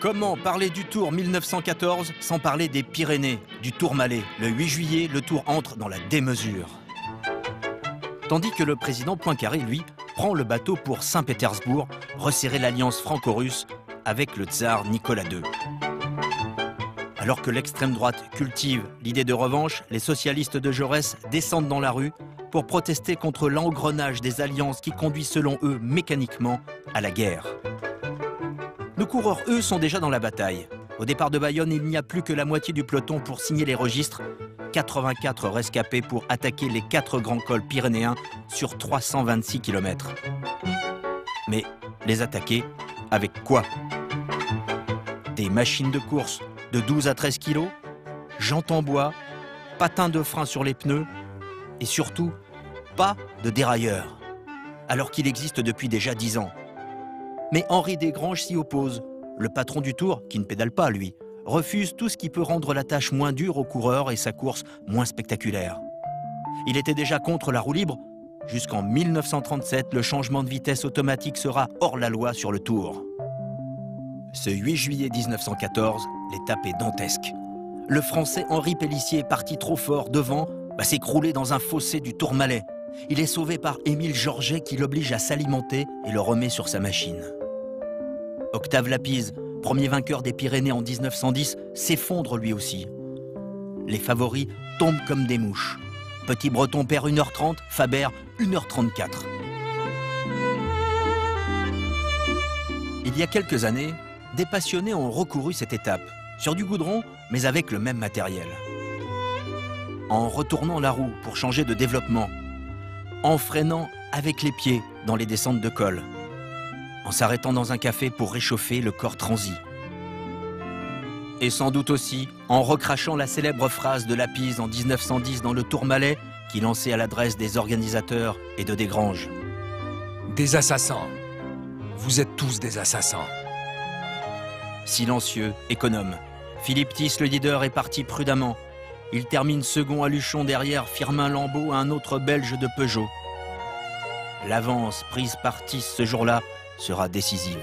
Comment parler du Tour 1914 sans parler des Pyrénées, du Tourmalet? Le 8 juillet, le Tour entre dans la démesure. Tandis que le président Poincaré, lui, prend le bateau pour Saint-Pétersbourg, resserrer l'alliance franco-russe avec le tsar Nicolas II. Alors que l'extrême droite cultive l'idée de revanche, les socialistes de Jaurès descendent dans la rue pour protester contre l'engrenage des alliances qui conduit selon eux mécaniquement à la guerre. Nos coureurs, eux, sont déjà dans la bataille. Au départ de Bayonne, il n'y a plus que la moitié du peloton pour signer les registres. 84 rescapés pour attaquer les 4 grands cols pyrénéens sur 326 km. Mais les attaquer avec quoi? Des machines de course de 12 à 13 kg, jantes en bois, patins de frein sur les pneus et surtout, pas de dérailleurs, alors qu'il existe depuis déjà 10 ans. Mais Henri Desgranges s'y oppose. Le patron du Tour, qui ne pédale pas lui, refuse tout ce qui peut rendre la tâche moins dure au coureur et sa course moins spectaculaire. Il était déjà contre la roue libre. Jusqu'en 1937, le changement de vitesse automatique sera hors la loi sur le Tour. Ce 8 juillet 1914, l'étape est dantesque. Le Français Henri Pélissier, parti trop fort devant, va s'écrouler dans un fossé du Tourmalet. Il est sauvé par Émile Georget qui l'oblige à s'alimenter et le remet sur sa machine. Octave Lapise, premier vainqueur des Pyrénées en 1910, s'effondre lui aussi. Les favoris tombent comme des mouches. Petit Breton perd 1h30, Faber 1h34. Il y a quelques années, des passionnés ont recouru cette étape, sur du goudron, mais avec le même matériel. En retournant la roue pour changer de développement, en freinant avec les pieds dans les descentes de col, en s'arrêtant dans un café pour réchauffer le corps transi. Et sans doute aussi en recrachant la célèbre phrase de Lapise en 1910 dans le Tourmalet qui lançait à l'adresse des organisateurs et de Desgranges. Des assassins. Vous êtes tous des assassins. Silencieux, économe, Philippe Thys, le leader, est parti prudemment. Il termine second à Luchon derrière Firmin Lambeau, un autre Belge de Peugeot. L'avance prise par Thys ce jour-là sera décisive.